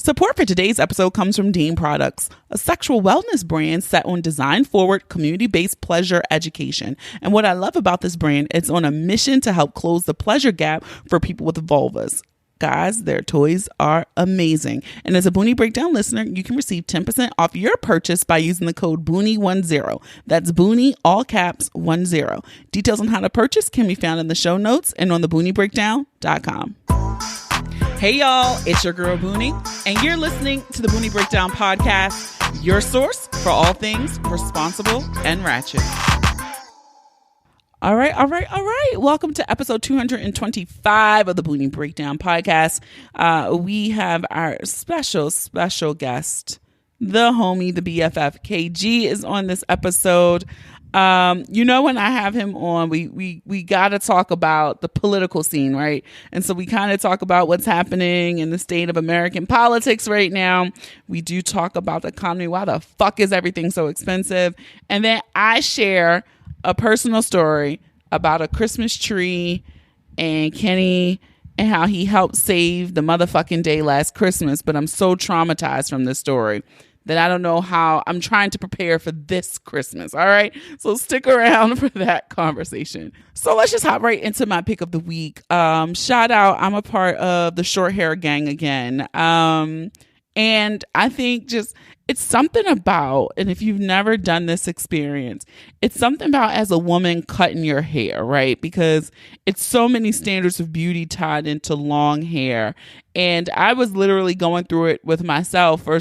Support for today's episode comes from Dean Products, a sexual wellness brand set on design-forward, community-based pleasure education. And what I love about this brand, it's on a mission to help close the pleasure gap for people with vulvas. Guys, their toys are amazing. And as a Boonie Breakdown listener, you can receive 10% off your purchase by using the code Boonie10. That's Boonie, all caps, 10. Details on how to purchase can be found in the show notes and on thebooниebreakdown.com. Hey y'all, it's your girl Boonie, and you're listening to the Boonie Breakdown podcast, your source for all things responsible and ratchet. All right. Welcome to episode 225 of the Boonie Breakdown podcast. We have our special guest, the homie, the BFF KG is on this episode. When I have him on, we got to talk about the political scene, right? And so we kind of talk about what's happening in the state of American politics right now. We do talk about the economy. Why the fuck is everything so expensive? And then I share a personal story about a Christmas tree and Kenny and how he helped save the motherfucking day last Christmas. But I'm so traumatized from this story that I don't know how I'm trying to prepare for this Christmas. All right. So stick around for that conversation. So let's just hop right into my pick of the week. Shout out. I'm a part of the short hair gang again. And I think just it's something about, and if you've never done this experience, it's something about as a woman cutting your hair, right? Because it's so many standards of beauty tied into long hair. And I was literally going through it with myself for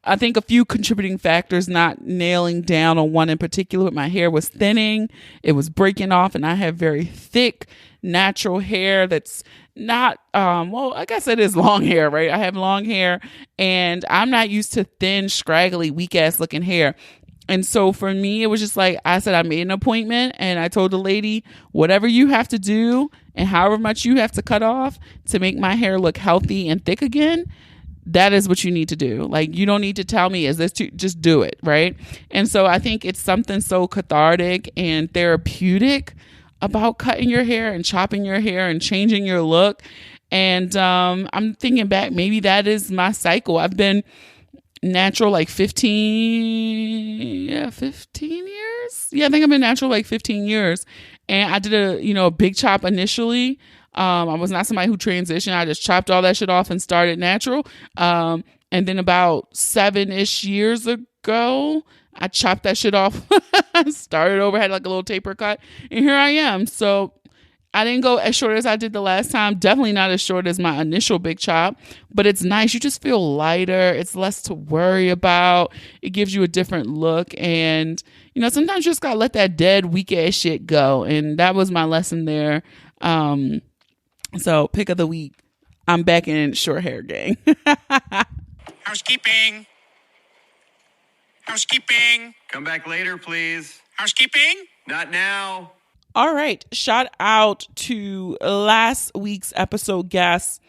I think a few contributing factors, not nailing down on one in particular. My hair was thinning, it was breaking off, and I have very thick, natural hair that's not, I guess it is long hair, right? I have long hair, and I'm not used to thin, scraggly, weak-ass looking hair. And so for me, it was just like, I said, I made an appointment, and I told the lady, whatever you have to do and however much you have to cut off to make my hair look healthy and thick again, that is what you need to do. Like, you don't need to tell me, just do it, right? And so I think it's something so cathartic and therapeutic about cutting your hair and chopping your hair and changing your look. And I'm thinking back, maybe that is my cycle. I've been natural like 15 years. Yeah, I think I've been natural like 15 years. And I did a big chop initially. I was not somebody who transitioned. I just chopped all that shit off and started natural. And then about 7-ish years ago, I chopped that shit off, started over, had like a little taper cut, and here I am. So I didn't go as short as I did the last time. Definitely not as short as my initial big chop, but it's nice. You just feel lighter. It's less to worry about. It gives you a different look. And, sometimes you just got to let that dead, weak ass shit go. And that was my lesson there. So pick of the week, I'm back in short hair gang. Housekeeping. Come back later, please. Housekeeping. Not now. All right. Shout out to last week's episode guest,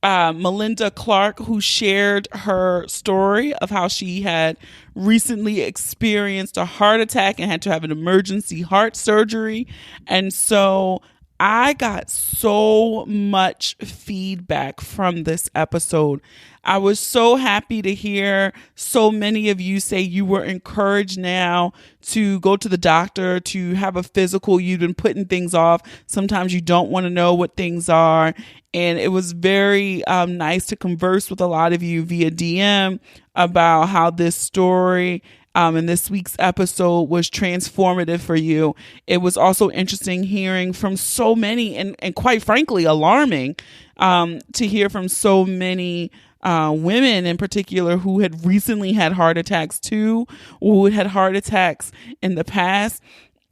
Melinda Clark, who shared her story of how she had recently experienced a heart attack and had to have an emergency heart surgery. And so I got so much feedback from this episode. I was so happy to hear so many of you say you were encouraged now to go to the doctor, to have a physical. You've been putting things off. Sometimes you don't want to know what things are. And it was very nice to converse with a lot of you via DM about how this story in this week's episode was transformative for you. It was also interesting hearing from so many and quite frankly, alarming to hear from so many women in particular who had recently had heart attacks too, or who had heart attacks in the past.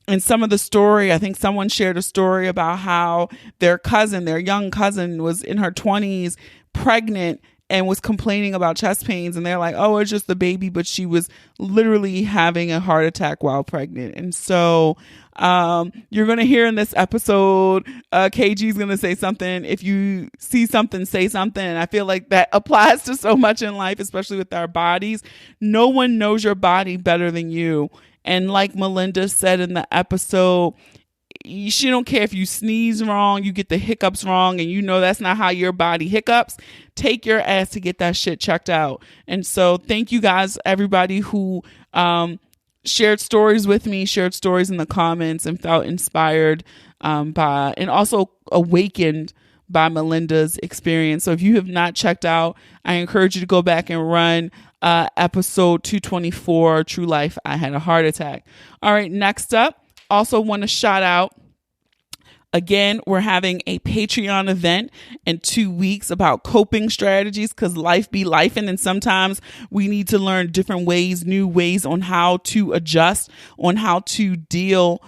And some of the story, I think someone shared a story about how their young cousin was in her 20s, pregnant, and was complaining about chest pains. And they're like, oh, it's just the baby. But she was literally having a heart attack while pregnant. And so you're going to hear in this episode, KG is going to say something. If you see something, say something. And I feel like that applies to so much in life, especially with our bodies. No one knows your body better than you. And like Melinda said in the episode, she don't care if you sneeze wrong, you get the hiccups wrong, and you know that's not how your body hiccups. Take your ass to get that shit checked out. And so thank you guys, everybody who shared stories with me, shared stories in the comments, and felt inspired by, and also awakened by Melinda's experience. So if you have not checked out, I encourage you to go back and run episode 224, True Life, I Had a Heart Attack. All right, next up, also want to shout out, again, we're having a Patreon event in 2 weeks about coping strategies, because life be lifing, and sometimes we need to learn different ways, new ways on how to adjust, on how to deal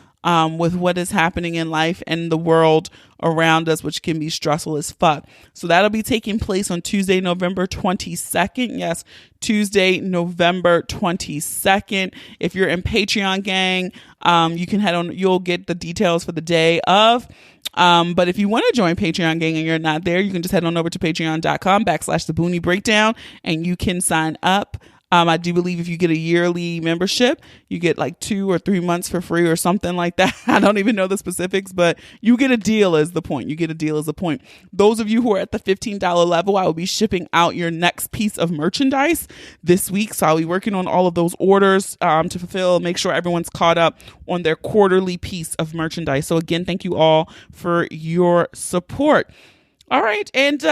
with what is happening in life and the world around us, which can be stressful as fuck. So that'll be taking place on Tuesday, November 22nd. Yes, Tuesday, November 22nd. If you're in Patreon gang, you can head on, you'll get the details for the day of. But if you want to join Patreon gang and you're not there, you can just head on over to patreon.com/the Boonie Breakdown and you can sign up. I do believe if you get a yearly membership, you get like 2 or 3 months for free or something like that. I don't even know the specifics, but you get a deal is the point. You get a deal is the point. Those of you who are at the $15 level, I will be shipping out your next piece of merchandise this week. So I'll be working on all of those orders to fulfill, make sure everyone's caught up on their quarterly piece of merchandise. So again, thank you all for your support. All right. And,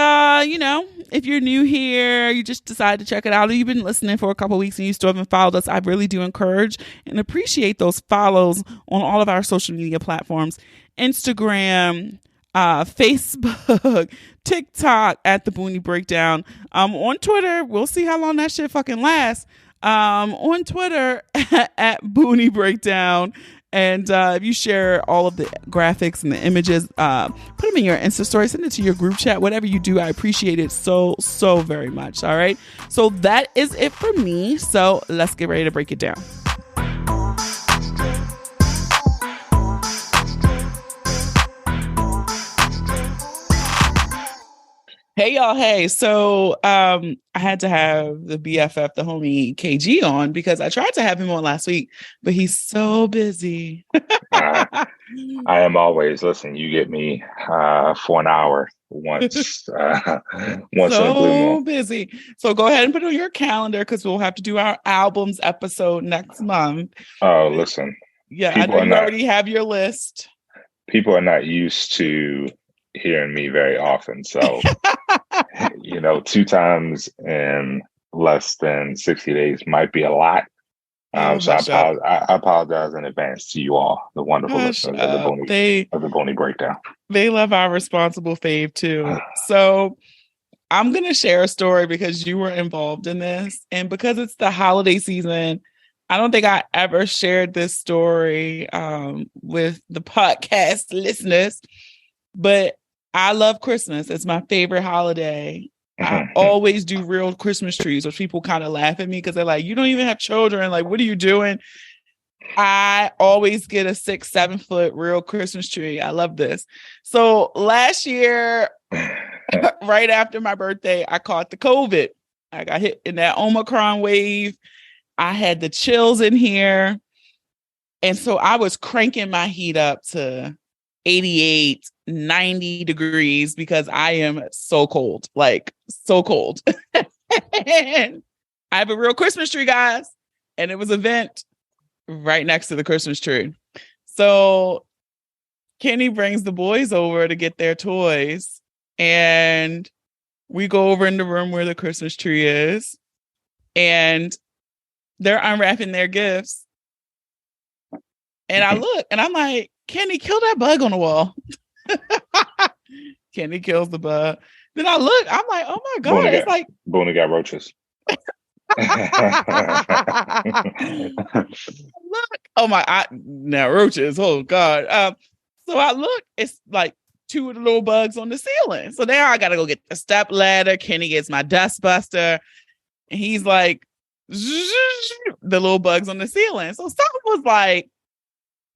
if you're new here, you just decided to check it out, or you've been listening for a couple of weeks and you still haven't followed us, I really do encourage and appreciate those follows on all of our social media platforms, Instagram, Facebook, TikTok at the Boonie Breakdown. On Twitter, we'll see how long that shit fucking lasts. On Twitter at Boonie Breakdown. And if you share all of the graphics and the images, put them in your Insta story, send it to your group chat, whatever you do. I appreciate it so very much. All right. So that is it for me. So let's get ready to break it down. Hey y'all, hey. So I had to have the BFF, the homie KG on, because I tried to have him on last week, but he's so busy. I am always, listen, you get me for an hour once so in a blue moon. Busy. So go ahead and put it on your calendar, because we'll have to do our albums episode next month. Oh, listen. Yeah, I know you already have your list. People are not used to hearing me very often. So, 2 times in less than 60 days might be a lot. So I apologize in advance to you all, the wonderful listeners of the Boonie Breakdown. They love our Responsible Fav too. So I'm going to share a story because you were involved in this. And because it's the holiday season, I don't think I ever shared this story with the podcast listeners, but I love Christmas. It's my favorite holiday. I always do real Christmas trees, which people kind of laugh at me because they're like, you don't even have children. Like, what are you doing? I always get a 6-7 foot real Christmas tree. I love this. So last year, right after my birthday, I caught the COVID. I got hit in that Omicron wave. I had the chills in here. And so I was cranking my heat up to 88, 90 degrees because I am so cold, like so cold. And I have a real Christmas tree, guys. And it was a vent right next to the Christmas tree. So Kenny brings the boys over to get their toys. And we go over in the room where the Christmas tree is. And they're unwrapping their gifts. And I look and I'm like, Kenny, kill that bug on the wall. Kenny kills the bug. Then I look, I'm like, oh my God. Boonie got roaches. Look, now roaches, oh God. So I look, it's like 2 of the little bugs on the ceiling. So now I got to go get the step ladder. Kenny gets my dust buster. And he's like, the little bugs on the ceiling. So someone was like,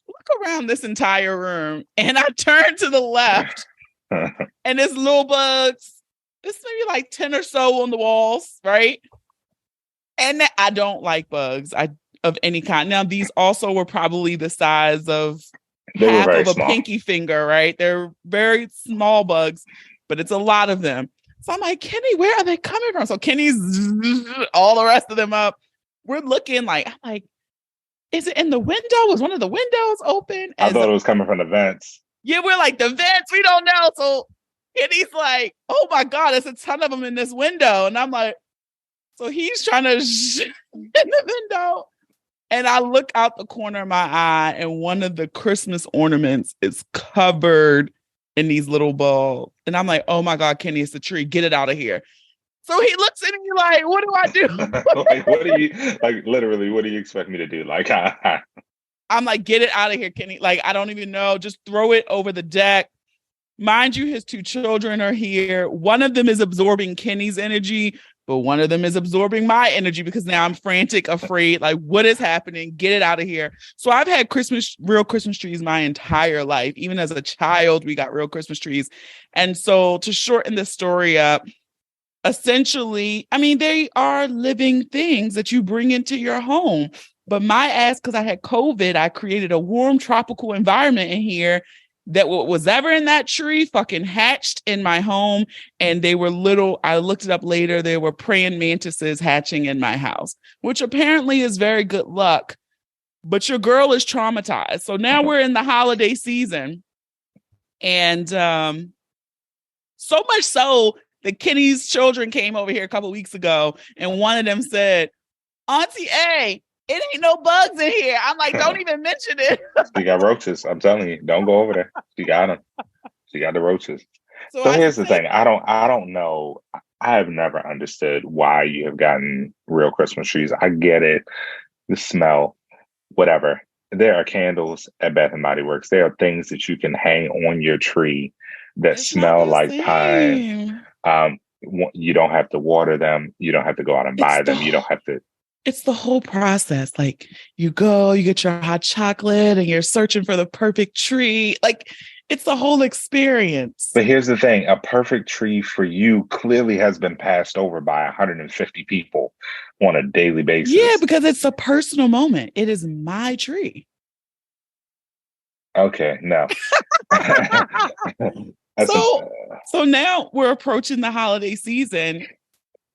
look around this entire room. And I turned to the left and there's little bugs. There's maybe like 10 or so on the walls, right? And I don't like bugs of any kind. Now, these also were probably the size of They were half very of a small. pinky finger, right? They're very small bugs, but it's a lot of them. So I'm like, Kenny, where are they coming from? So Kenny's all the rest of them up. We're looking like, I'm like, is it in the window? Was one of the windows open? I thought it was coming from the vents. Yeah, we're like, the vents, we don't know. So Kenny's like, oh my God, there's a ton of them in this window. And I'm like, so he's trying to in the window. And I look out the corner of my eye, and one of the Christmas ornaments is covered in these little balls. And I'm like, oh my God, Kenny, it's the tree. Get it out of here. So he looks at me like, what do I do? Like, what do you, like, literally, what do you expect me to do? Like, I'm like, get it out of here, Kenny. Like, I don't even know. Just throw it over the deck. Mind you, his two children are here. One of them is absorbing Kenny's energy, but one of them is absorbing my energy because now I'm frantic, afraid. Like, what is happening? Get it out of here. So I've had real Christmas trees my entire life. Even as a child, we got real Christmas trees. And so to shorten the story up, essentially, I mean, they are living things that you bring into your home. But my ass, because I had COVID, I created a warm tropical environment in here that what was ever in that tree fucking hatched in my home. And they were little, I looked it up later, they were praying mantises hatching in my house, which apparently is very good luck. But your girl is traumatized. So now we're in the holiday season. And so much so that Kenny's children came over here a couple weeks ago, and one of them said, Auntie A, it ain't no bugs in here. I'm like, don't even mention it. She got roaches. I'm telling you, don't go over there. She got them. She got the roaches. So here's the thing. I don't know. I have never understood why you have gotten real Christmas trees. I get it. The smell, whatever. There are candles at Bath and Body Works. There are things that you can hang on your tree that smell like pine. You don't have to water them. You don't have to go out and buy them. You don't have to. It's the whole process. Like you get your hot chocolate and you're searching for the perfect tree. Like it's the whole experience. But here's the thing. A perfect tree for you clearly has been passed over by 150 people on a daily basis. Yeah, because it's a personal moment. It is my tree. Okay, no. So now we're approaching the holiday season.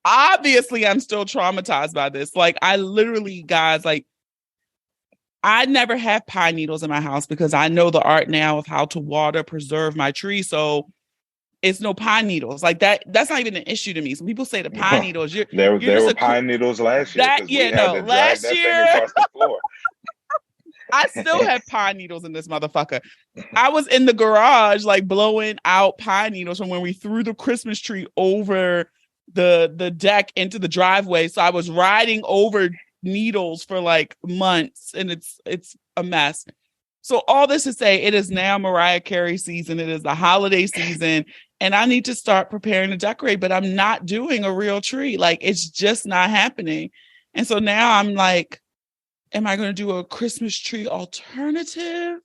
Obviously, I'm still traumatized by this. Like, I literally, guys, like, I never have pine needles in my house because I know the art now of how to water, preserve my tree. So it's no pine needles. Like that's not even an issue to me. Some people say the pine needles. There were pine needles last year. Last year. Across the floor. I still have pine needles in this motherfucker. I was in the garage, like blowing out pine needles from when we threw the Christmas tree over the deck into the driveway. So I was riding over needles for like months, and it's a mess. So all this to say, it is now Mariah Carey season. It is the holiday season, and I need to start preparing to decorate, but I'm not doing a real tree. Like it's just not happening. And so now I'm like, am I going to do a Christmas tree alternative?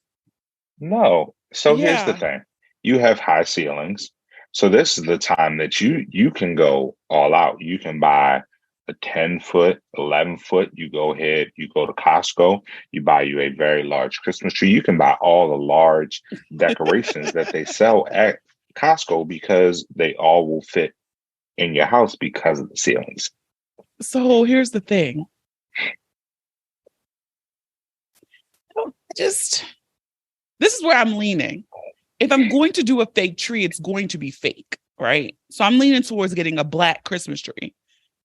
No. So here's the thing. You have high ceilings. So this is the time that you can go all out. You can buy a 10-foot, 11-foot. You go ahead, you go to Costco, you buy you a very large Christmas tree. You can buy all the large decorations that they sell at Costco because they all will fit in your house because of the ceilings. So here's the thing. This is where I'm leaning. If I'm going to do a fake tree, it's going to be fake, right? So I'm leaning towards getting a black Christmas tree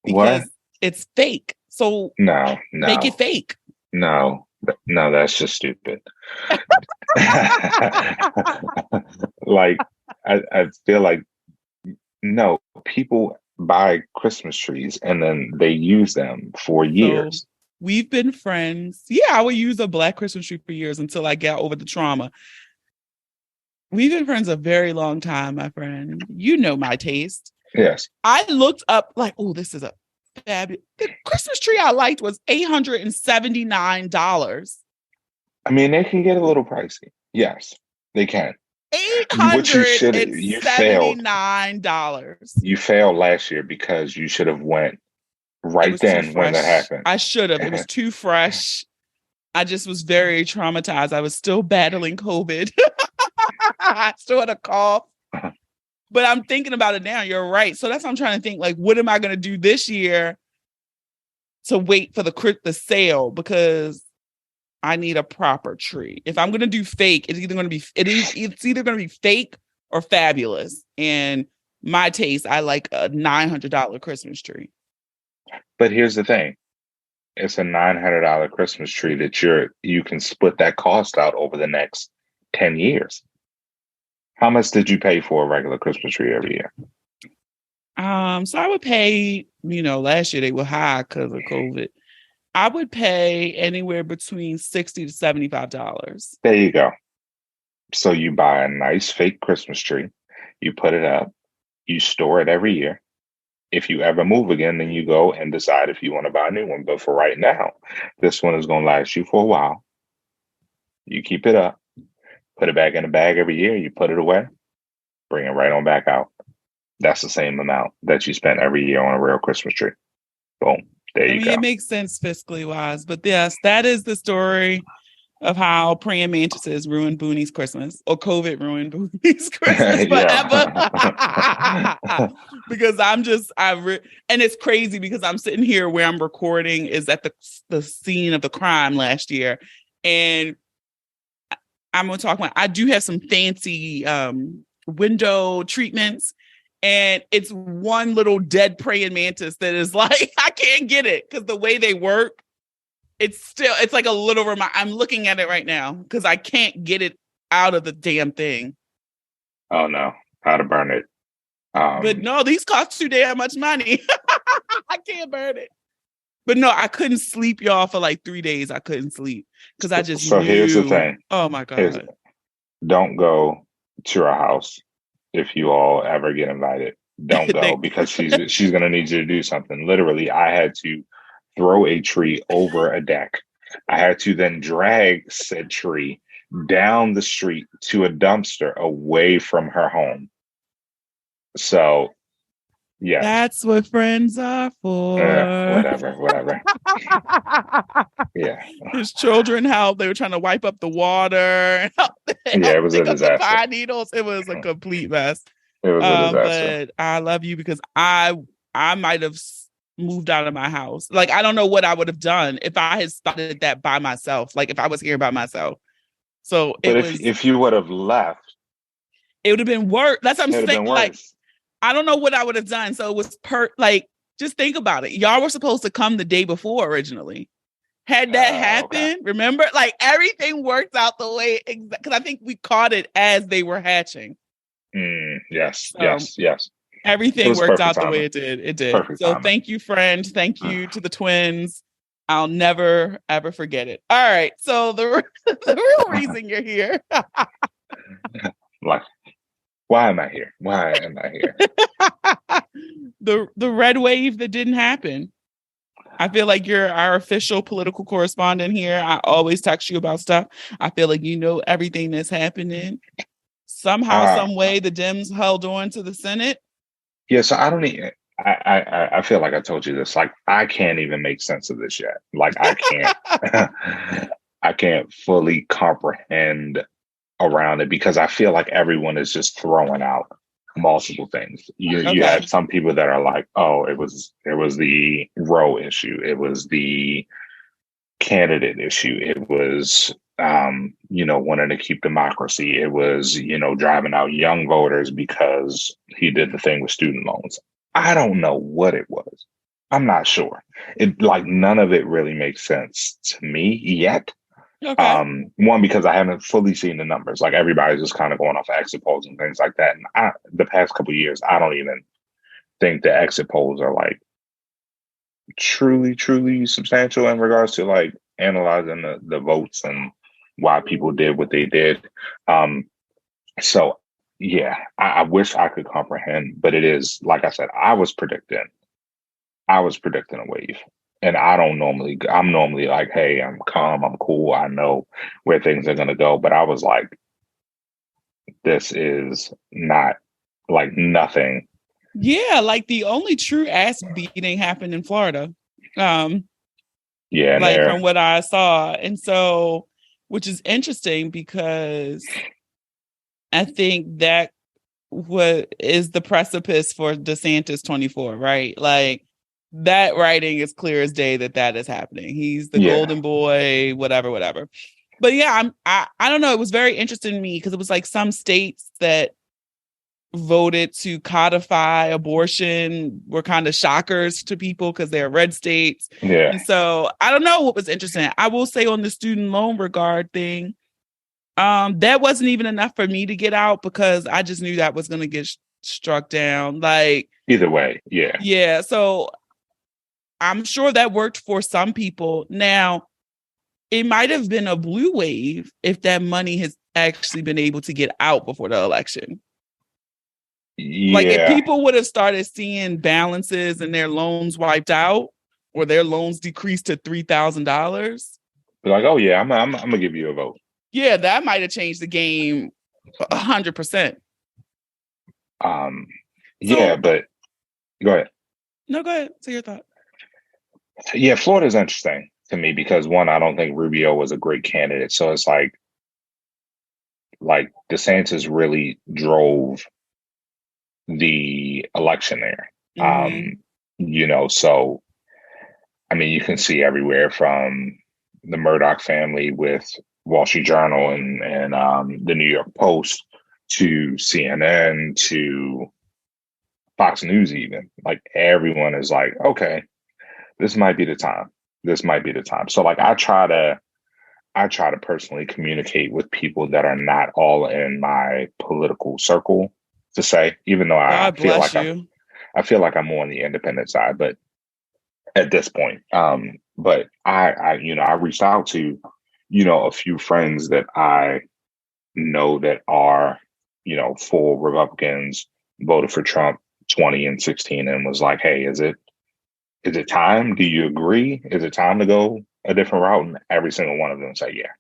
because it's fake. So no, make it fake. No, that's just stupid. Like, I feel like, no, people buy Christmas trees and then they use them for years. So we've been friends. Yeah, I would use a black Christmas tree for years until I got over the trauma. We've been friends a very long time, my friend. You know my taste. Yes. I looked up like, oh, this is a fabulous. The Christmas tree I liked was $879. I mean, they can get a little pricey. Yes, they can. $879. You failed last year because you should have went right then when that happened. I should have. It was too fresh. I just was very traumatized. I was still battling COVID. I still had a cough. But I'm thinking about it now. You're right. So that's what I'm trying to think. Like, what am I going to do this year to wait for the sale? Because I need a proper tree. If I'm going to do fake, it's either going to be fake or fabulous. And my taste, I like a $900 Christmas tree. But here's the thing. It's a $900 Christmas tree that you can split that cost out over the next 10 years. How much did you pay for a regular Christmas tree every year? So I would pay, last year they were high because of COVID. I would pay anywhere between $60 to $75. There you go. So you buy a nice fake Christmas tree, you put it up, you store it every year. If you ever move again, then you go and decide if you want to buy a new one. But for right now, this one is going to last you for a while. You keep it up, put it back in the bag every year, you put it away, bring it right on back out. That's the same amount that you spent every year on a real Christmas tree. Boom. There you go. It makes sense fiscally wise. But yes, that is the story of how praying mantises ruined Boonie's Christmas, or COVID ruined Boonie's Christmas forever. Because and it's crazy because I'm sitting here where I'm recording is at the scene of the crime last year. And I'm going to talk about, I do have some fancy window treatments. And it's one little dead praying mantis that is like, I can't get it because the way they work, it's like a little reminder. I'm looking at it right now because I can't get it out of the damn thing. Oh no, how to burn it. But no, these cost too damn much money. I can't burn it. But no, I couldn't sleep, y'all, for like 3 days. I couldn't sleep because I just knew. Here's the thing. Oh my God. Don't go to her house if you all ever get invited. Don't go because she's going to need you to do something. Literally, I had to throw a tree over a deck. I had to then drag said tree down the street to a dumpster away from her home. So, yeah. That's what friends are for. Whatever. Yeah. His children helped. They were trying to wipe up the water. It was a disaster. Pine needles. It was a complete mess. It was a disaster. But I love you because I might have moved out of my house. Like, I don't know what I would have done if I had started that by myself. Like, if I was here by myself. So if you would have left, it would have been worse. That's what I'm saying. Like, I don't know what I would have done. So it was just think about it. Y'all were supposed to come the day before originally. Had that happened, remember? Like, everything worked out the way, because I think we caught it as they were hatching. Yes. Everything worked out the way it did. It did. Perfect so timing. Thank you, friend. Thank you to the twins. I'll never, ever forget it. All right. So the real reason you're here. Like, why am I here? The red wave that didn't happen. I feel like you're our official political correspondent here. I always text you about stuff. I feel like you know everything that's happening. Somehow, some way, the Dems held on to the Senate. Yeah, so I don't even. I feel like I told you this. Like, I can't even make sense of this yet. Like, I can't. I can't fully comprehend around it because I feel like everyone is just throwing out multiple things. You have some people that are like, oh, it was the Roe issue, it was the candidate issue, it was wanting to keep democracy, it was driving out young voters because he did the thing with student loans. I don't know what it was. I'm not sure. It none of it really makes sense to me yet. Okay. One, because I haven't fully seen the numbers. Like, everybody's just kind of going off exit polls and things like that. And the past couple of years, I don't even think the exit polls are like truly substantial in regards to like analyzing the votes and why people did what they did. So yeah, I wish I could comprehend, but it is, like I said, I was predicting a wave. And I'm normally like, hey, I'm calm, I'm cool, I know where things are going to go. But I was like, this is not like nothing. Yeah, like the only true ass beating happened in Florida. Yeah, Yeah, and like from what I saw. And so, which is interesting because I think that what is the precipice for DeSantis 24, right? Like that writing is clear as day that is happening. He's the golden boy, whatever. But yeah, I don't know. It was very interesting to me because it was like some states that voted to codify abortion were kind of shockers to people because they're red states. Yeah. And so I don't know what was interesting. I will say on the student loan regard thing, that wasn't even enough for me to get out because I just knew that was going to get struck down. Like either way, yeah. Yeah. So I'm sure that worked for some people. Now, it might have been a blue wave if that money has actually been able to get out before the election. Yeah. Like if people would have started seeing balances and their loans wiped out or their loans decreased to $3,000. Like, oh yeah, I'm gonna give you a vote. Yeah, that might have changed the game 100%. Yeah, but go ahead. No, go ahead. Say your thought. Yeah, Florida's interesting to me because one, I don't think Rubio was a great candidate. So it's like DeSantis really drove the election there. So I mean, you can see everywhere from the Murdoch family with Wall Street Journal and the New York Post to CNN to Fox News, even like everyone is like, okay, this might be the time. This might be the time. So like, I try to personally communicate with people that are not all in my political circle to say, even though I feel like I'm more on the independent side, but at this point, but I reached out to, a few friends that I know that are, full Republicans, voted for Trump 20 and 16 and was like, hey, is it time? Do you agree? Is it time to go a different route? And every single one of them say, yeah.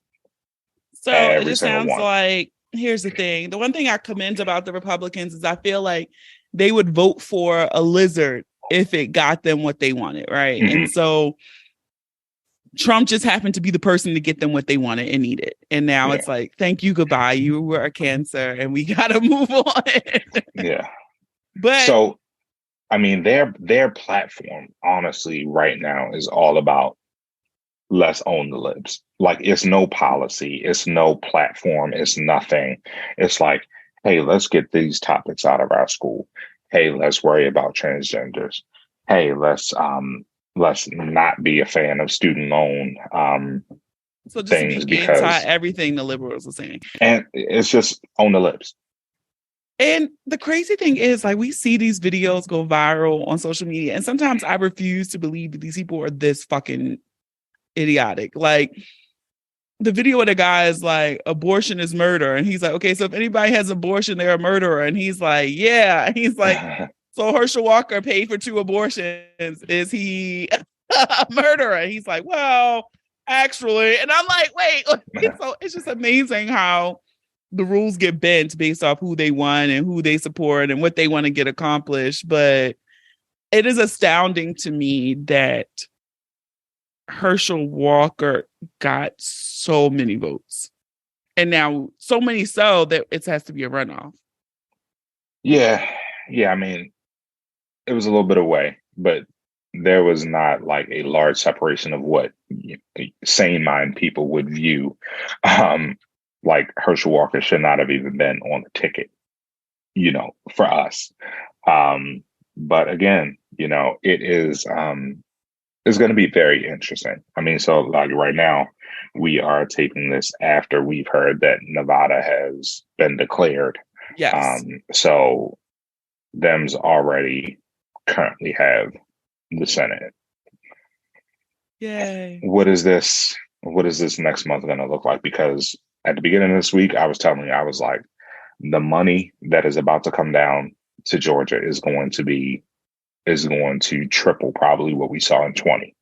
So it just sounds like, here's the thing. The one thing I commend about the Republicans is I feel like they would vote for a lizard if it got them what they wanted, right? Mm-hmm. And so Trump just happened to be the person to get them what they wanted and needed. And now it's like, thank you, goodbye. You were a cancer and we got to move on. Yeah. But so, I mean, their platform, honestly, right now is all about let's own the libs. Like, it's no policy, it's no platform, it's nothing. It's like, hey, let's get these topics out of our school. Hey, let's worry about transgenders. Hey, let's not be a fan of student loan so just things be because everything the liberals are saying. And it's just on the lips. And the crazy thing is, like, we see these videos go viral on social media, and sometimes I refuse to believe that these people are this fucking idiotic. Like, the video of the guy is like, abortion is murder. And he's like, okay, so if anybody has abortion, they're a murderer. And he's like, yeah. And he's like, so Herschel Walker paid for 2 abortions. Is he a murderer? And he's like, well, actually. And I'm like, wait. So it's just amazing how the rules get bent based off who they want and who they support and what they want to get accomplished. But it is astounding to me that Herschel Walker got so many votes. And now so many so that it has to be a runoff. Yeah. Yeah. I mean, it was a little bit away, but there was not like a large separation of what sane mind people would view. Like Herschel Walker should not have even been on the ticket, for us. But again, it is, it's going to be very interesting. I mean, so like right now we are taping this after we've heard that Nevada has been declared. Yes. So them's already currently have the Senate. Yay. What is this next month going to look like? Because at the beginning of this week, I was telling you, I was like, the money that is about to come down to Georgia is going to triple probably what we saw in 20.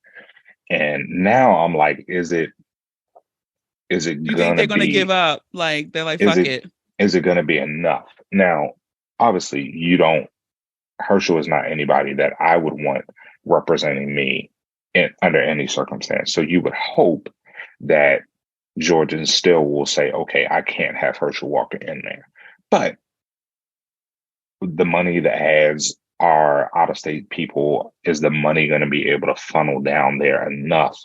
And now I'm like, is it you think they're going to give up? Like, they're like, fuck it. Is it going to be enough? Now, obviously, Herschel is not anybody that I would want representing me under any circumstance. So you would hope that Georgians still will say, okay, I can't have Herschel Walker in there. But the money that has our out-of-state people, is the money going to be able to funnel down there enough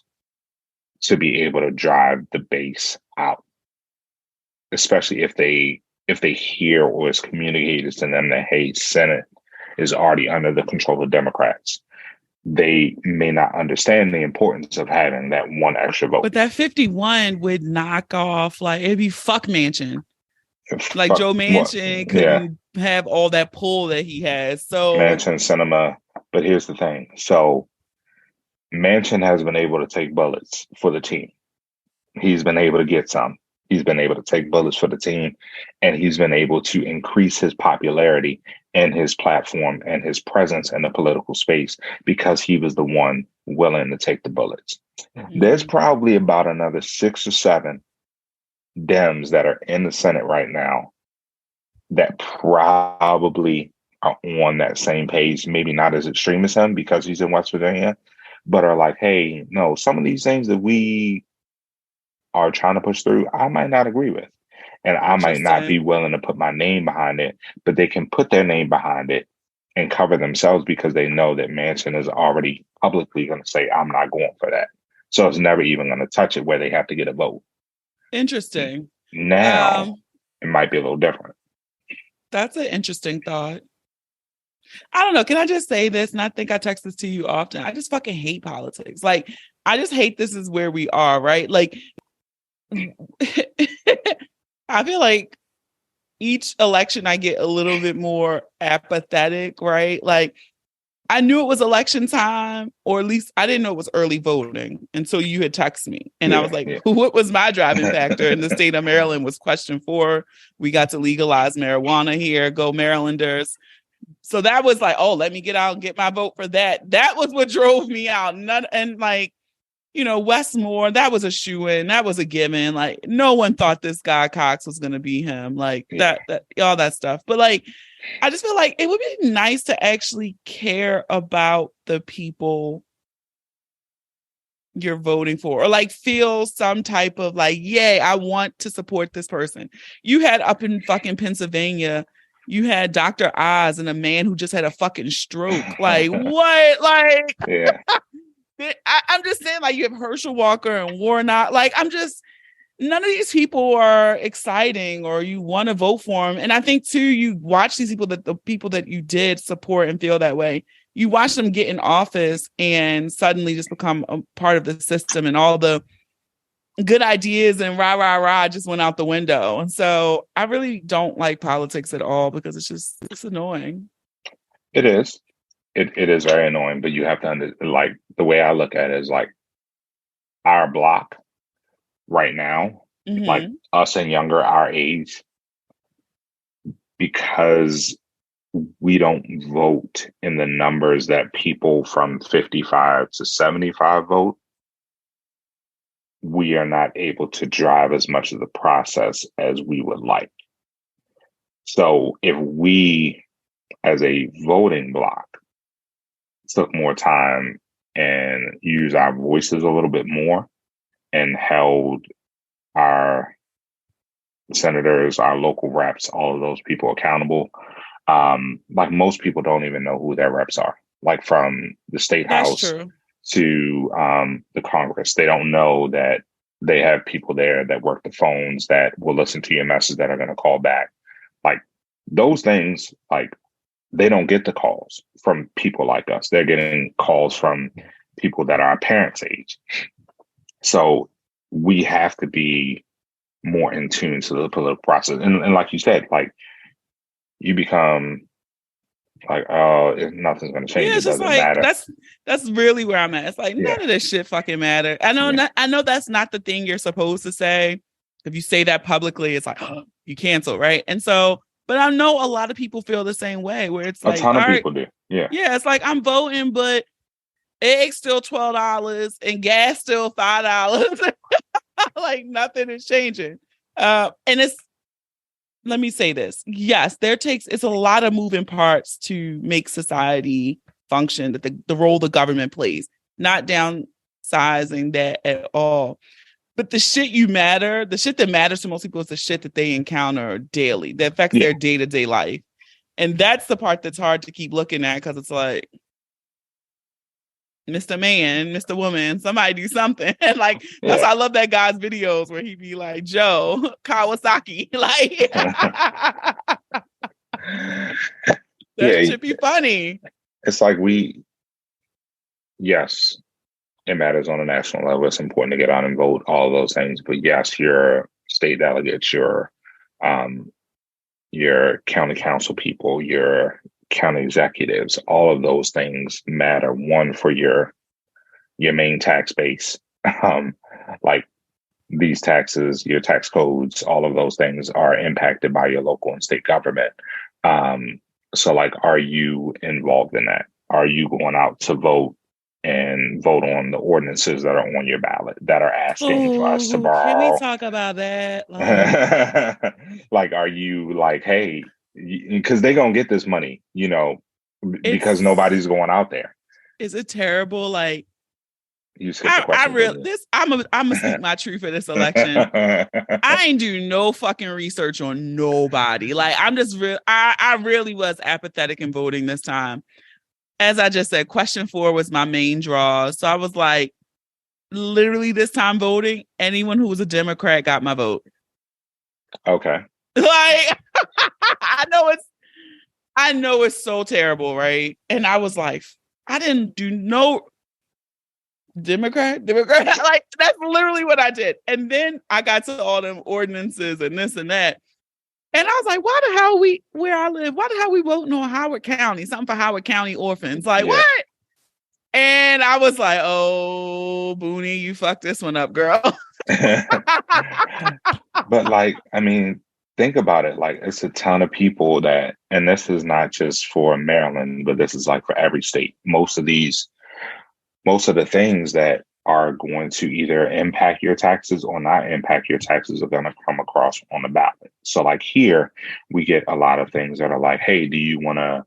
to be able to drive the base out? Especially if they hear or it's communicated to them that, hey, Senate is already under the control of Democrats. They may not understand the importance of having that one extra vote. But that 51 would knock off, like, it'd be fuck Manchin. Like Joe Manchin couldn't have all that pull that he has. So Manchin, Cinema. But here's the thing. So Manchin has been able to take bullets for the team. He's been able to get some. He's been able to take bullets for the team, and he's been able to increase his popularity and his platform and his presence in the political space because he was the one willing to take the bullets. Mm-hmm. There's probably about another 6 or 7 Dems that are in the Senate right now that probably are on that same page, maybe not as extreme as him because he's in West Virginia, but are like, hey, no, some of these things that we are trying to push through, I might not agree with. And I might not be willing to put my name behind it, but they can put their name behind it and cover themselves because they know that Manchin is already publicly going to say, I'm not going for that. So it's never even going to touch it where they have to get a vote. Interesting. Now, it might be a little different. That's an interesting thought. I don't know. Can I just say this? And I think I text this to you often. I just fucking hate politics. Like, I just hate this is where we are, right? Like, I feel like each election I get a little bit more apathetic, right? Like, I knew it was election time, or at least I didn't know it was early voting until you had texted me. And I was like, what was my driving factor in the state of Maryland was question 4. We got to legalize marijuana here. Go Marylanders. So that was like, oh, let me get out and get my vote for that. That was what drove me out. And like, you know, Westmore, that was a shoo-in. That was a given. Like, no one thought this guy Cox was going to be him. Like that, all that stuff. But like, I just feel like it would be nice to actually care about the people you're voting for, or like feel some type of like, yay, I want to support this person. You had up in fucking Pennsylvania, you had Dr. Oz and a man who just had a fucking stroke. Like, what? Like, yeah. I'm just saying, like, you have Herschel Walker and Warnock. Like, none of these people are exciting or you want to vote for them. And I think, too, you watch these people, the people that you did support and feel that way, you watch them get in office and suddenly just become a part of the system, and all the good ideas and rah, rah, rah just went out the window. And so I really don't like politics at all because it's annoying. It is. It is very annoying, but you have to like, the way I look at it is like our block right now, like us and younger, our age, because we don't vote in the numbers that people from 55 to 75 vote, we are not able to drive as much of the process as we would like. So if we, as a voting block, took more time and used our voices a little bit more and held our senators, our local reps, all of those people accountable. Like most people don't even know who their reps are, like from the state house to the Congress. They don't know that they have people there that work the phones, that will listen to your message, that are going to call back. Like those things, like they don't get the calls from people like us. They're getting calls from people that are our parents' age. So we have to be more in tune to the political process. And like you said, like you become like, oh, nothing's going to change. Yeah, it's just like, matter. That's really where I'm at. It's like, none of this shit fucking matter. I know that's not the thing you're supposed to say. If you say that publicly, it's like, oh, you cancel, right? And so, but I know a lot of people feel the same way, where it's like, a ton of people do. Yeah. Yeah, it's like, I'm voting, but eggs still $12 and gas still $5. Like nothing is changing. And let me say this. Yes, it's a lot of moving parts to make society function, that the role the government plays. not downsizing that at all. But the shit that matters to most people is the shit that they encounter daily, that affects their day-to-day life. And that's the part that's hard to keep looking at, because it's like, Mr. Man, Mr. Woman, somebody do something. And like, that's why I love that guy's videos where he be like, Joe, Kawasaki. Like, that should be funny. It's like yes, it matters on a national level. It's important to get out and vote, all of those things. But yes, your state delegates, your county council people, your county executives, all of those things matter. One, for your main tax base, like these taxes, your tax codes, all of those things are impacted by your local and state government. So like, are you involved in that? Are you going out to vote and vote on the ordinances that are on your ballot that are asking for us to borrow? Can we talk about that? Like, are you like, hey, because they're going to get this money, because nobody's going out there. Is it terrible? Like, you skipped the question. I'm gonna speak my truth for this election. I ain't do no fucking research on nobody. Like, I'm just I really was apathetic in voting this time. As I just said, question 4 was my main draw. So I was like, literally this time voting, anyone who was a Democrat got my vote. Okay. Like, I know it's so terrible, right? And I was like, I didn't do no Democrat. Like, that's literally what I did. And then I got to all them ordinances and this and that. And I was like, why the hell where I live, why the hell we voting on Howard County? Something for Howard County orphans. Like, what? And I was like, oh, Boonie, you fucked this one up, girl. But like, I mean, think about it. Like, it's a ton of people that, and this is not just for Maryland, but this is like for every state. Most of the things that are going to either impact your taxes or not impact your taxes are going to come across on the ballot. So like here, we get a lot of things that are like, hey, do you want to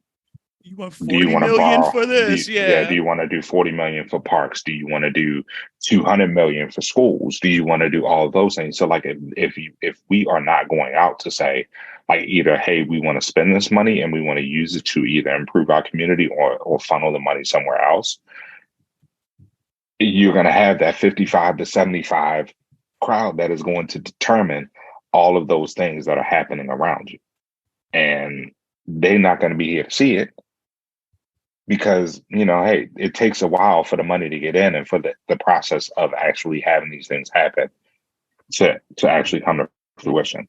borrow for this? Do you want to do 40 million for parks? Do you want to do 200 million for schools? Do you want to do all of those things? So like, if we are not going out to say, like, either, hey, we want to spend this money and we want to use it to either improve our community or funnel the money somewhere else, you're going to have that 55 to 75 crowd that is going to determine all of those things that are happening around you. And they're not going to be here to see it because, hey, it takes a while for the money to get in and for the process of actually having these things happen to actually come to fruition.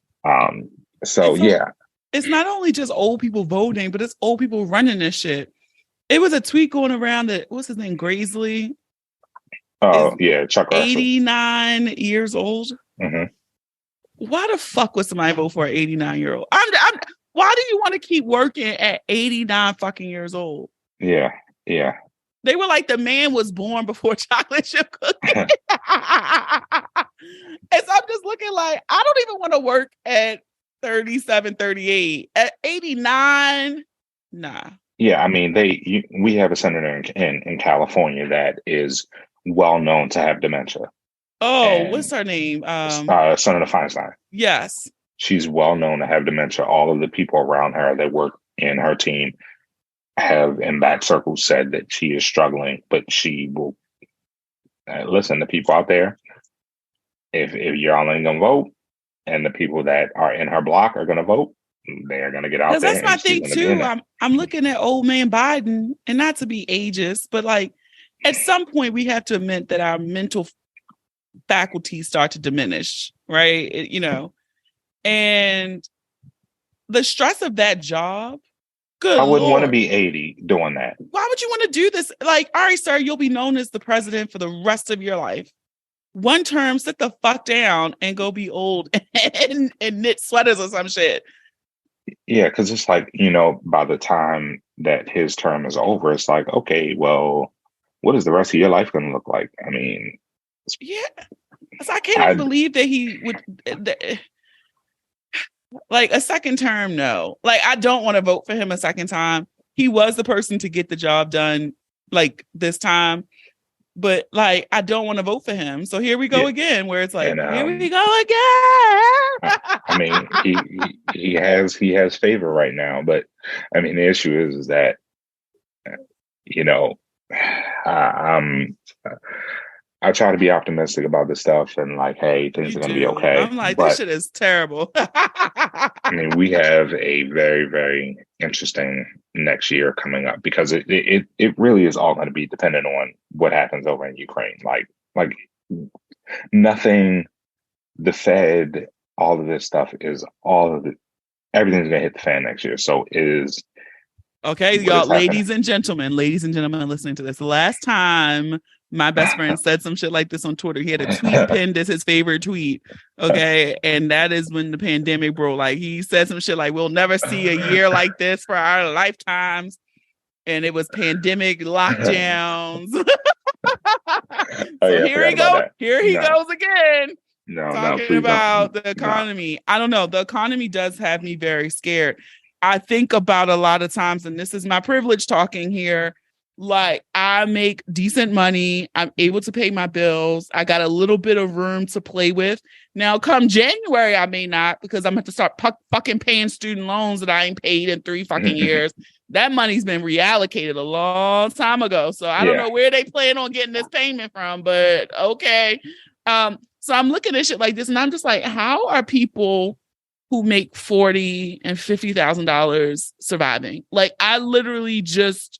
So yeah. It's not only just old people voting, but it's old people running this shit. It was a tweet going around that, what's his name, Graisley? Oh, yeah, Chuck Russell. 89 years old. Mm-hmm. Why the fuck would somebody vote for an 89-year-old? Why do you want to keep working at 89 fucking years old? Yeah. They were like, the man was born before chocolate chip cookies. And so I'm just looking like, I don't even want to work at 37, 38. At 89, nah. Yeah, I mean, we have a senator in California that is well known to have dementia. Oh, what's her name? Senator Feinstein. Yes. She's well known to have dementia. All of the people around her that work in her team have, in back circles, said that she is struggling, but she will listen to people out there. If y'all ain't gonna vote, and the people that are in her block are gonna vote, they are gonna get out there. That's my thing too. I'm looking at old man Biden, and not to be ageist, but like, at some point we have to admit that our mental faculties start to diminish, right? And the stress of that job. Good I wouldn't Lord. Want to be 80 doing that. Why would you want to do this? Like, all right, sir, you'll be known as the president for the rest of your life. One term, sit the fuck down and go be old and knit sweaters or some shit. Yeah, because it's like, by the time that his term is over, it's like, okay, well, what is the rest of your life going to look like? I mean, yeah, I can't even believe that he would. Like, a second term, no. Like, I don't want to vote for him a second time. He was the person to get the job done, like, this time. but like I don't want to vote for him. So here we go again, where it's like, And here we go again. I mean, he has favor right now, but I mean the issue is that you know I'm I try to be optimistic about this stuff and like, hey, things You are going to be do. okay. I'm like, but, this shit is terrible. I mean, we have a very, very interesting next year coming up because it really is all going to be dependent on what happens over in Ukraine. Like nothing, the Fed, all of this stuff is everything's going to hit the fan next year. So is okay, y'all, ladies and gentlemen listening to this. The last time my best friend said some shit like this on Twitter, he had a tweet pinned as his favorite tweet. Okay. And that is when the pandemic broke. Like he said some shit like, we'll never see a year like this for our lifetimes. And it was pandemic lockdowns. Here he goes. Here he goes again. Talking about the economy. I don't know. The economy does have me very scared. I think about a lot of times, and this is my privilege talking here, like I make decent money. I'm able to pay my bills. I got a little bit of room to play with. Now, come January, I may not because I'm going to start fucking paying student loans that I ain't paid in 3 fucking years. That money's been reallocated a long time ago. So I don't know where they plan on getting this payment from, but okay. So I'm looking at shit like this and I'm just like, how are people who make $40,000 and $50,000 surviving? Like I literally just,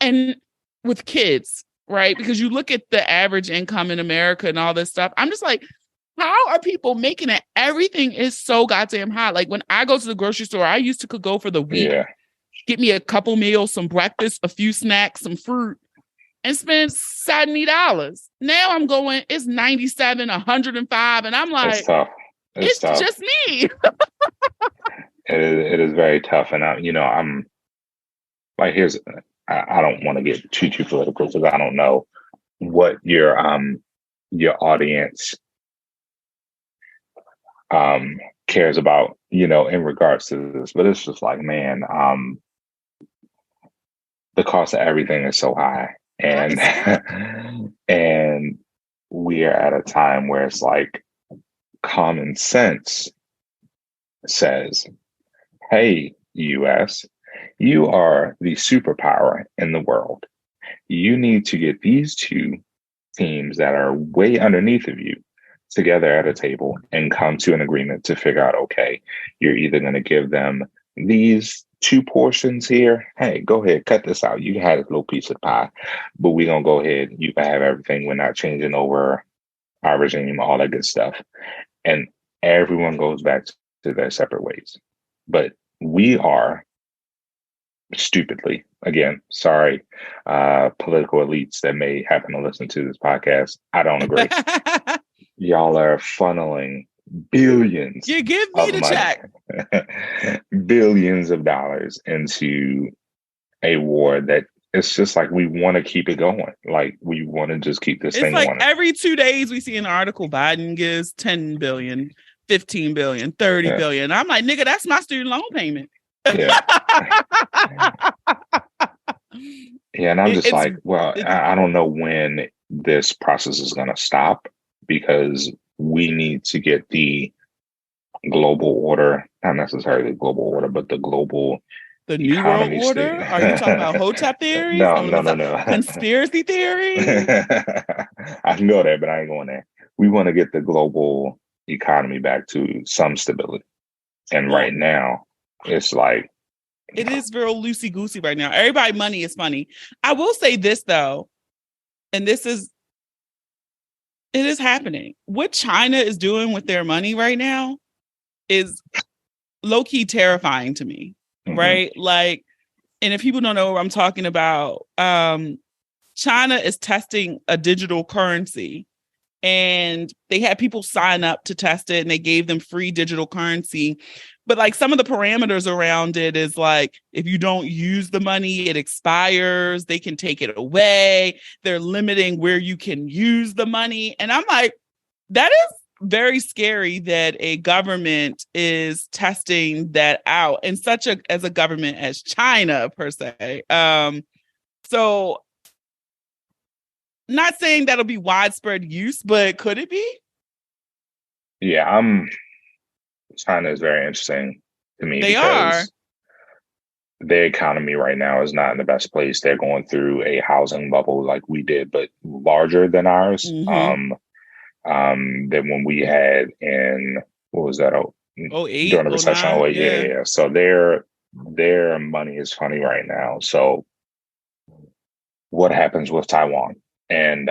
and with kids, right? Because you look at the average income in America and all this stuff. I'm just like, how are people making it? Everything is so goddamn high. Like when I go to the grocery store, I used to could go for the week, get me a couple meals, some breakfast, a few snacks, some fruit, and spend $70. Now I'm going, it's 97, 105, and I'm like, it's tough. It's tough. Just me. It is very tough, and I'm like, I don't want to get too political because I don't know what your audience cares about, in regards to this, but it's just like, man, the cost of everything is so high, and and we are at a time where it's like common sense says, hey, US, you are the superpower in the world. You need to get these two teams that are way underneath of you together at a table and come to an agreement to figure out, okay, you're either going to give them these 2 portions here. Hey, go ahead, cut this out. You had a little piece of pie, but we're going to go ahead. You can have everything. We're not changing over our regime, all that good stuff. And everyone goes back to their separate ways. But we are stupidly, again, sorry, political elites that may happen to listen to this podcast, I don't agree. Y'all are funneling billions. You give me the check. Billions of dollars into a war that it's just like we want to keep it going. Like we want to just keep this thing going. It's like every 2 days we see an article, Biden gives 10 billion, 15 billion, 30 billion. I'm like, nigga, that's my student loan payment. Yeah. And I'm just like, well, I don't know when this process is going to stop because we need to get the global order, not necessarily the global order, but the global New World Order? Are you talking about Hotep theories? No. Conspiracy theories? I can go there, but I ain't going there. We want to get the global economy back to some stability. And right now, it's like... It is real loosey-goosey right now. Everybody money is funny. I will say this, though, and it is happening. What China is doing with their money right now is low-key terrifying to me. Right? Like, and if people don't know what I'm talking about, China is testing a digital currency and they had people sign up to test it and they gave them free digital currency. But like some of the parameters around it is like, if you don't use the money, it expires. They can take it away. They're limiting where you can use the money. And I'm like, that is very scary that a government is testing that out, and as a government as China per se. So Not saying that'll be widespread use, but could it be? Yeah, China is very interesting to me They are. because their economy right now is not in the best place. They're going through a housing bubble like we did, but larger than ours. Mm-hmm. Than when we had in what was that? Oh, Oh, eight, during the oh, recession. Oh, nine. yeah, yeah, Yeah. yeah. So their money is funny right now. So what happens with Taiwan? And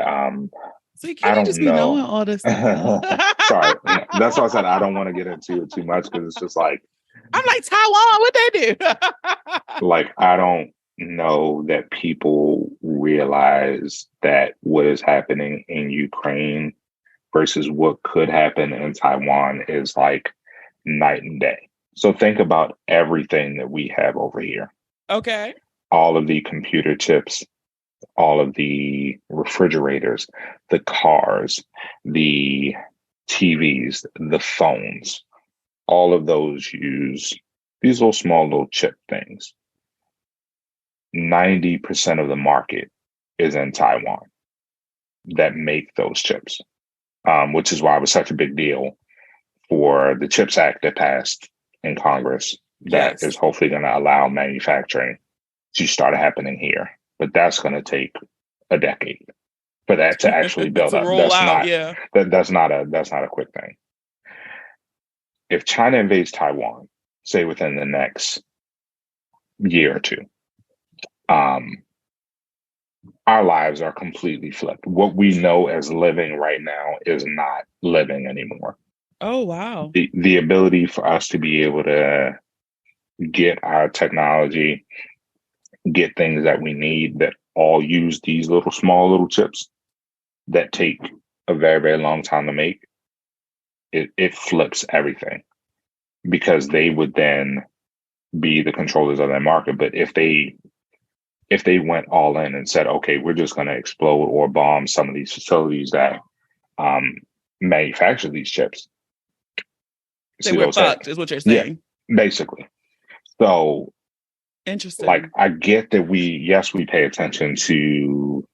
See, I Kenny don't just be knowing know. all this stuff. Sorry, that's why I said I don't want to get into it too much because it's just I'm like, Taiwan, what they do? I don't know that people realize that what is happening in Ukraine versus what could happen in Taiwan is like night and day. So think about everything that we have over here. Okay. All of the computer chips, all of the refrigerators, the cars, the TVs, the phones, all of those use these little small little chip things. 90% of the market is in Taiwan that make those chips, which is why it was such a big deal for the CHIPS Act that passed in Congress that Yes. is hopefully going to allow manufacturing to start happening here. But that's going to take a decade for that to actually build to up. roll out, yeah. That's not a quick thing. If China invades Taiwan, say within the next year or two, our lives are completely flipped. What we know as living right now is not living anymore. Oh, wow. The ability for us to be able to get our technology, get things that we need that all use these small little chips that take a very, very long time to make, it flips everything because they would then be the controllers of that market. But if they went all in and said, okay, we're just going to explode or bomb some of these facilities that manufacture these chips, They were fucked, is what you're saying. Yeah, basically. So, interesting. I get that we pay attention to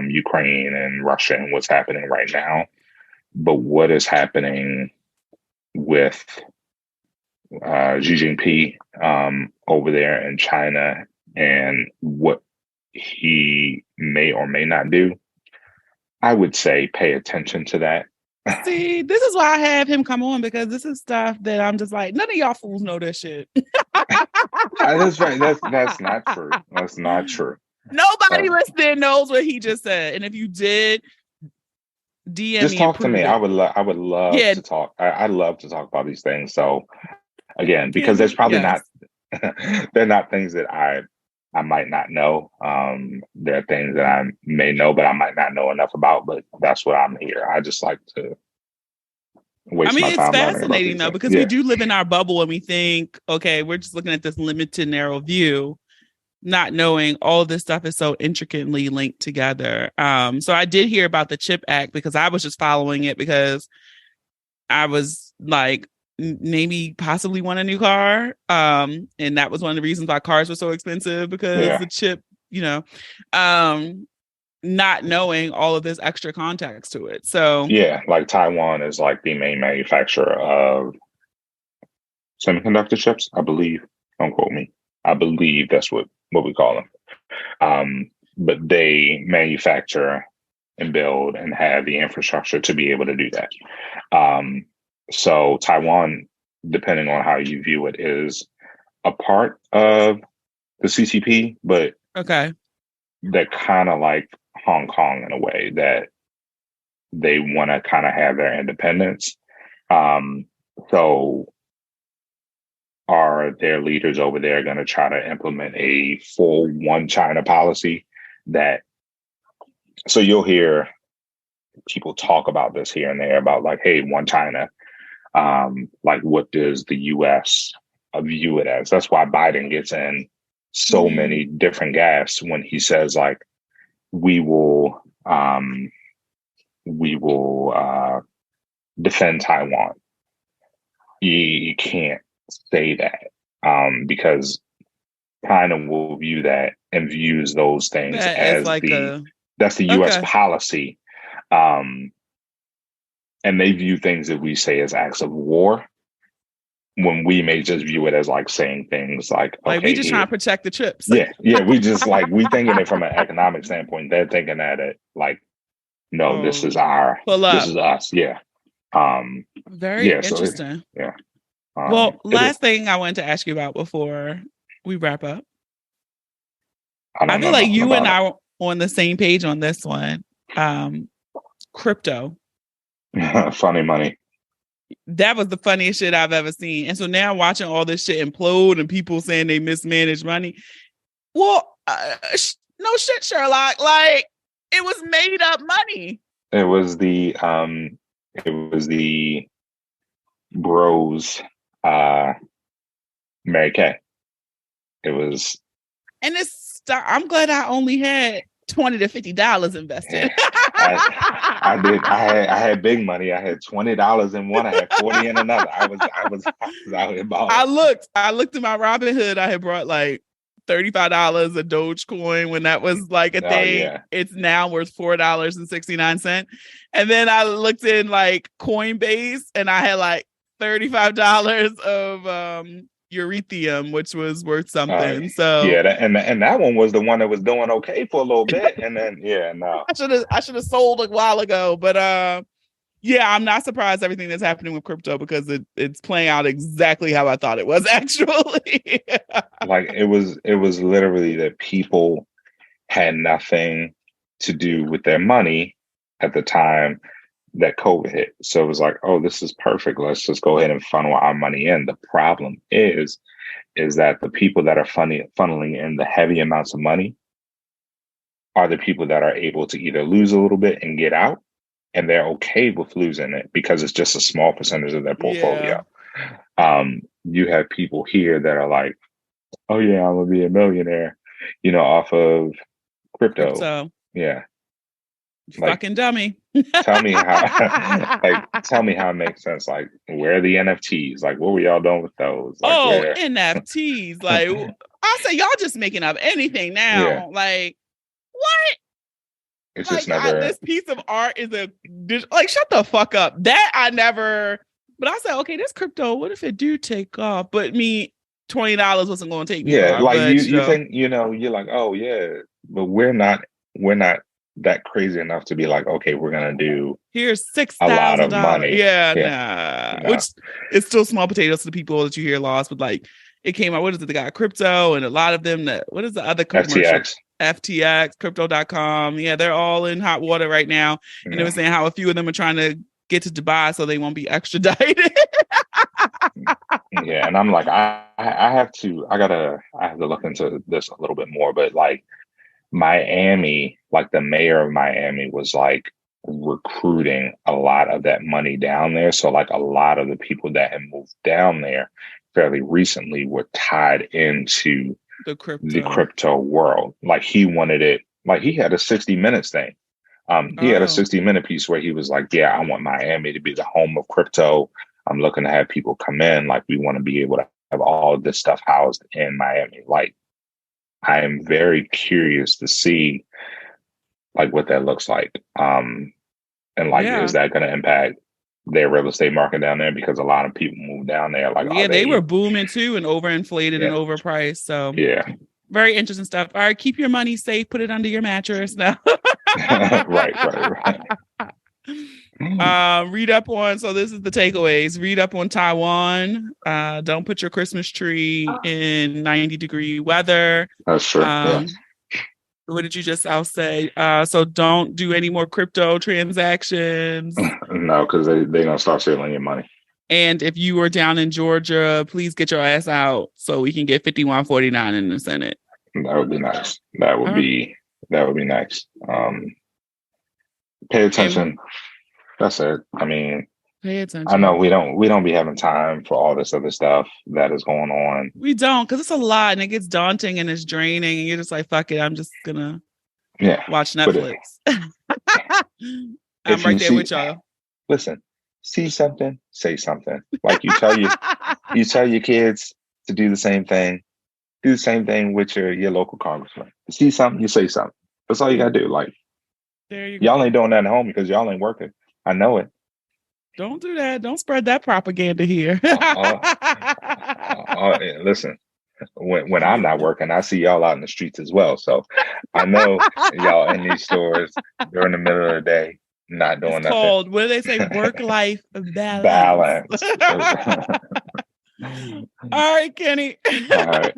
Ukraine and Russia and what's happening right now, but what is happening with Xi Jinping over there in China and what he may or may not do, I would say pay attention to that. See, this is why I have him come on, because this is stuff that I'm just like, none of y'all fools know this shit. That's right. That's not true. That's not true. Nobody listening knows what he just said. And if you did, DM just me. Talk to me. It. I would love to talk. I love to talk about these things. So again, because there's probably not they're not things that I might not know. There are things that I may know, but I might not know enough about. But that's what I'm here. I just like to waste my time. It's fascinating though, because we do live in our bubble and we think, okay, we're just looking at this limited, narrow view, not knowing all this stuff is so intricately linked together. So I did hear about the CHIP Act because I was just following it because I was like, maybe possibly want a new car. And that was one of the reasons why cars were so expensive, because the chip, not knowing all of this extra context to it. So like Taiwan is like the main manufacturer of semiconductor chips, I believe. Don't quote me. I believe that's what we call them. But they manufacture and build and have the infrastructure to be able to do that. So Taiwan, depending on how you view it, is a part of the CCP, but they're kind of like Hong Kong in a way that they want to kind of have their independence. So are their leaders over there going to try to implement a full one China policy so you'll hear people talk about this here and there about like, hey, one China, like what does the US view it as? That's why Biden gets in so many different gaffes when he says like, we will defend Taiwan. You can't say that because China will view that and views those things as like That's the U.S. Okay. policy. And they view things that we say as acts of war, when we may just view it as like saying things like, Like okay, we just here. trying to protect the chips. Yeah. We just like, we thinking it from an economic standpoint. They're thinking that it like, no, this is pull this up. is us. Yeah. Very yeah. interesting. Yeah. Well, last thing I wanted to ask you about before we wrap up. I feel like you and I were on the same page on this one. Crypto. Funny money. That was the funniest shit I've ever seen. And so now watching all this shit implode and people saying they mismanage money. Well, no shit, Sherlock. Like, it was made up money. It was the bros, Mary Kay. It was, and I'm glad I only had $20 to $50 invested. I did. I had big money. I had $20 in one. I had 40 in another. I was out here balling. I looked at my Robinhood. I had brought like $35 a Dogecoin when that was like a thing. Yeah. It's now worth $4.69. And then I looked in like Coinbase and I had like $35 of Ethereum, which was worth something. So yeah, and that one was the one that was doing okay for a little bit, and then no, I should have sold a while ago, but yeah, I'm not surprised everything that's happening with crypto because it's playing out exactly how I thought it was actually. Like it was literally that people had nothing to do with their money at the time that COVID hit. So it was like, oh, this is perfect. Let's just go ahead and funnel our money in. The problem is that the people that are funneling in the heavy amounts of money are the people that are able to either lose a little bit and get out, and they're okay with losing it because it's just a small percentage of their portfolio. Yeah. You have people here that are like, oh yeah, I'm gonna be a millionaire, off of crypto. Yeah. Fucking dummy. Tell me how it makes sense. Like, where are the NFTs? Like, what were y'all doing with those? Like, NFTs. Like, I say y'all just making up anything now. Yeah. Like, what? It's like, just never. This piece of art is shut the fuck up. That I never. But I said, okay, this crypto. What if it do take off? But me, $20 wasn't going to take me. Yeah, like you think you're like, oh yeah, but we're not that crazy enough to be like, okay, we're gonna do here's $6,000 a lot of money. Nah. Which it's still small potatoes to the people that you hear lost. But like, it came out. What is it? They got crypto, and a lot of them. What is the other commercial? FTX, Crypto.com. Yeah, they're all in hot water right now, and they were saying how a few of them are trying to get to Dubai so they won't be extradited. Yeah, and I'm like, I have to look into this a little bit more, but like. Miami, like the mayor of Miami was like recruiting a lot of that money down there. So like a lot of the people that had moved down there fairly recently were tied into the crypto world. Like he wanted it, like he had a 60 Minutes thing. He had a 60-minute piece where he was like, yeah, I want Miami to be the home of crypto. I'm looking to have people come in. Like we want to be able to have all of this stuff housed in Miami. Like, I am very curious to see like what that looks like. And like, is that going to impact their real estate market down there? Because a lot of people move down there. Like, they were booming too and overinflated and overpriced. So very interesting stuff. All right. Keep your money safe. Put it under your mattress now. Right. Read up on, so this is the takeaways. Read up on Taiwan. Don't put your Christmas tree in 90-degree weather. That's true. What did you just say? So don't do any more crypto transactions. No, because they're gonna start stealing your money. And if you are down in Georgia, please get your ass out so we can get 5149 in the Senate. That would be nice. That would be nice. Pay attention. That's it. I mean, pay attention. I know we don't be having time for all this other stuff that is going on. We don't, because it's a lot and it gets daunting and it's draining and you're just like, fuck it, I'm just gonna watch Netflix. I'm right there with y'all. Listen, see something, say something. Like you tell your kids to do the same thing. Do the same thing with your local congressman. See something, you say something. That's all you gotta do. Like, There you go. Y'all ain't doing that at home because y'all ain't working. I know it. Don't do that. Don't spread that propaganda here. Listen, when I'm not working, I see y'all out in the streets as well. So I know y'all in these stores during the middle of the day, not doing it's nothing. Called, what do they say? Work-life balance. All right, Kenny. All right.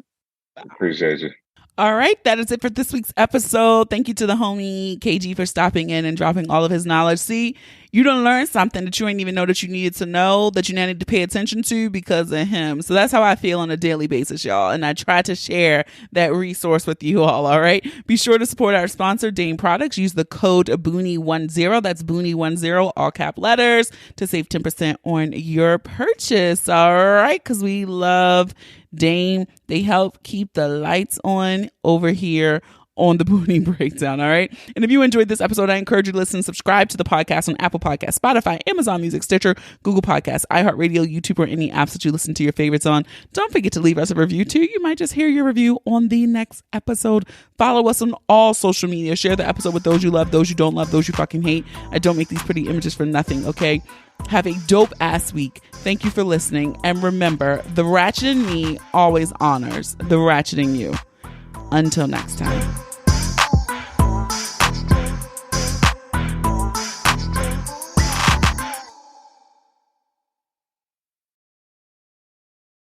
Appreciate you. All right, that is it for this week's episode. Thank you to the homie KG for stopping in and dropping all of his knowledge. See, you done learned something that you ain't even know that you needed to know, that you now need to pay attention to because of him. So that's how I feel on a daily basis, y'all. And I try to share that resource with you all right? Be sure to support our sponsor, Dame Products. Use the code Boonie10. That's Boonie10, all cap letters, to save 10% on your purchase. All right, because we love Dame. They help keep the lights on over here on the Boonie Breakdown. All right. And if you enjoyed this episode, I encourage you to listen and subscribe to the podcast on Apple Podcasts, Spotify, Amazon Music, Stitcher, Google Podcasts, iHeartRadio, YouTube, or any apps that you listen to your favorites on. Don't forget to leave us a review too. You might just hear your review on the next episode. Follow us on all social media. Share the episode with those you love, those you don't love, those you fucking hate. I don't make these pretty images for nothing. Okay. Have a dope ass week. Thank you for listening. And remember, the ratchet in me always honors the ratchet in you. Until next time.